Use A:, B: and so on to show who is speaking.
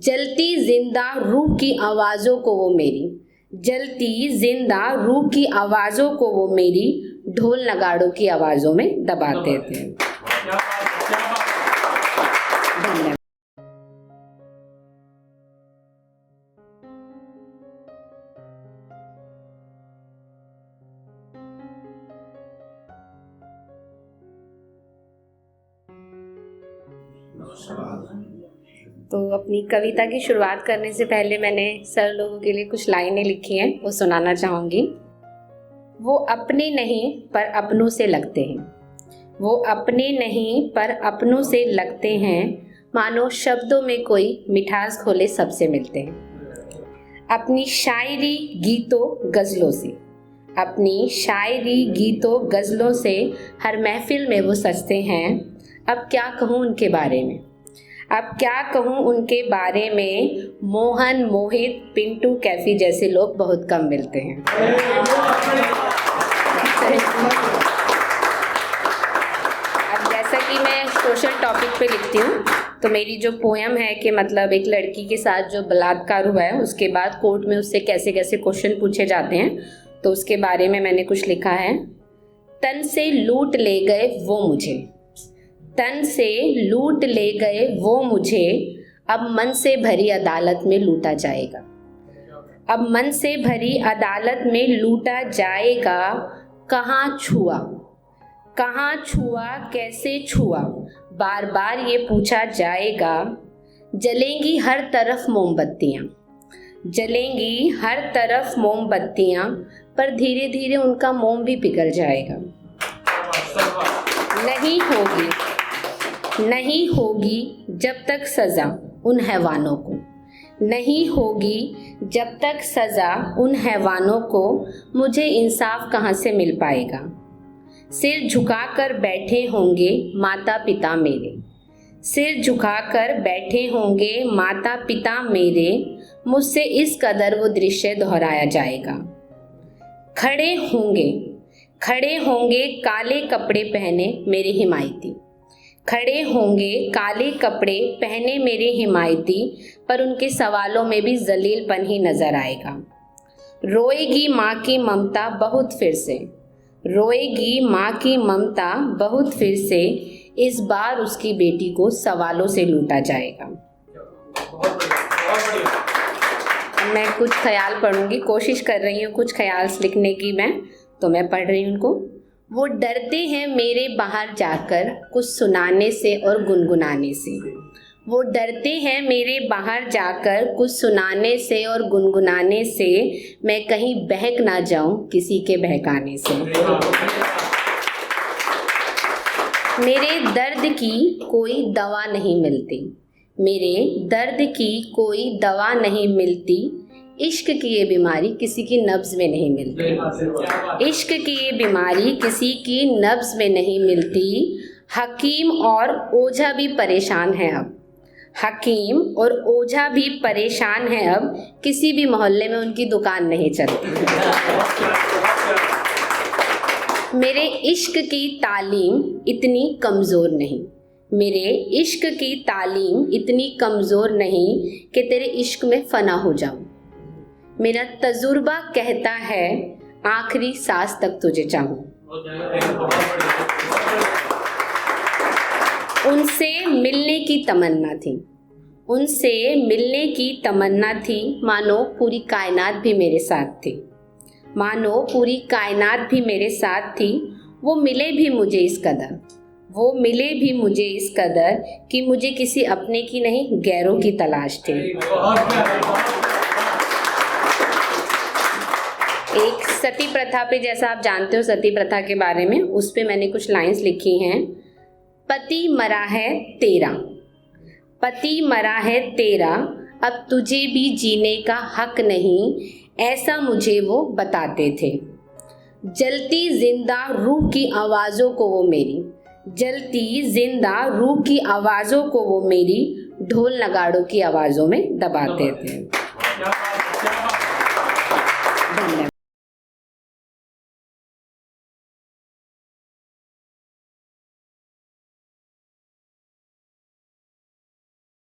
A: जलती जिंदा रूह की आवाज़ों को वो मेरी, जलती जिंदा रूह की आवाज़ों को वो मेरी ढोल नगाड़ों की आवाज़ों में दबाते थे। धन्यवाद। तो अपनी कविता की शुरुआत करने से पहले मैंने सर लोगों के लिए कुछ लाइनें लिखी हैं, वो सुनाना चाहूँगी। वो अपने नहीं पर अपनों से लगते हैं, वो अपने नहीं पर अपनों से लगते हैं, मानो शब्दों में कोई मिठास घोले सबसे मिलते हैं। अपनी शायरी गीतों गज़लों से, अपनी शायरी गीतों गज़लों से हर महफिल में वो सजते हैं। अब क्या कहूँ उनके बारे में, अब क्या कहूँ उनके बारे में, मोहन, मोहित, पिंटू, कैफी जैसे लोग बहुत कम मिलते हैं। अब जैसा कि मैं सोशल टॉपिक पे लिखती हूँ, तो मेरी जो पोयम है कि मतलब एक लड़की के साथ जो बलात्कार हुआ है, उसके बाद कोर्ट में उससे कैसे कैसे क्वेश्चन पूछे जाते हैं, तो उसके बारे में मैंने कुछ लिखा है। तन से लूट ले गए वो मुझे, तन से लूट ले गए वो मुझे, अब मन से भरी अदालत में लूटा जाएगा, अब मन से भरी अदालत में लूटा जाएगा। कहाँ छुआ, कहाँ छुआ, कैसे छुआ, बार बार ये पूछा जाएगा। जलेंगी हर तरफ मोमबत्तियाँ, जलेंगी हर तरफ मोमबत्तियाँ, पर धीरे धीरे उनका मोम भी पिघल जाएगा। नहीं होगी, नहीं होगी जब तक सज़ा उन हैवानों को, नहीं होगी जब तक सज़ा उन हैवानों को, मुझे इंसाफ कहाँ से मिल पाएगा। सिर झुकाकर बैठे होंगे माता पिता मेरे, सिर झुकाकर बैठे होंगे माता पिता मेरे, मुझसे इस कदर वो दृश्य दोहराया जाएगा। खड़े होंगे, खड़े होंगे काले कपड़े पहने मेरे हिमायती, खड़े होंगे काले कपड़े पहने मेरे हिमायती, पर उनके सवालों में भी जलीलपन ही नजर आएगा। रोएगी माँ की ममता बहुत फिर से, रोएगी माँ की ममता बहुत फिर से, इस बार उसकी बेटी को सवालों से लूटा जाएगा। मैं कुछ ख्याल पढ़ूंगी, कोशिश कर रही हूँ कुछ ख्याल लिखने की मैं, तो मैं पढ़ रही हूँ उनको। वो डरते हैं मेरे बाहर जाकर कुछ सुनाने से और गुनगुनाने से, वो डरते हैं मेरे बाहर जाकर कुछ सुनाने से और गुनगुनाने से, मैं कहीं बहक ना जाऊं किसी के बहकाने से। मेरे दर्द की कोई दवा नहीं मिलती, मेरे दर्द की कोई दवा नहीं मिलती, इश्क की ये बीमारी किसी की नब्ज़ में नहीं मिलती, इश्क की ये बीमारी किसी की नब्ज़ में नहीं मिलती। हकीम और ओझा भी परेशान है अब, हकीम और ओझा भी परेशान है अब, किसी भी मोहल्ले में उनकी दुकान नहीं चलती। मेरे इश्क की तालीम इतनी कमज़ोर नहीं, मेरे इश्क की तालीम इतनी कमज़ोर नहीं कि तेरे इश्क में फ़ना हो जाऊं। मेरा तजुर्बा कहता है आखिरी सांस तक तुझे चाहूं। उनसे मिलने की तमन्ना थी, उनसे मिलने की तमन्ना थी, मानो पूरी कायनात भी मेरे साथ थी, मानो पूरी कायनात भी मेरे साथ थी। वो मिले भी मुझे इस कदर, वो मिले भी मुझे इस कदर कि मुझे किसी अपने की नहीं गैरों की तलाश थी। एक सती प्रथा पे, जैसा आप जानते हो सती प्रथा के बारे में, उस पे मैंने कुछ लाइंस लिखी हैं। पति मरा है तेरा, पति मरा है तेरा, अब तुझे भी जीने का हक नहीं, ऐसा मुझे वो बताते थे। जलती जिंदा रूह की आवाज़ों को वो मेरी, जलती जिंदा रूह की आवाज़ों को वो मेरी ढोल नगाड़ों की आवाज़ों में दबाते थे। धन्यवाद।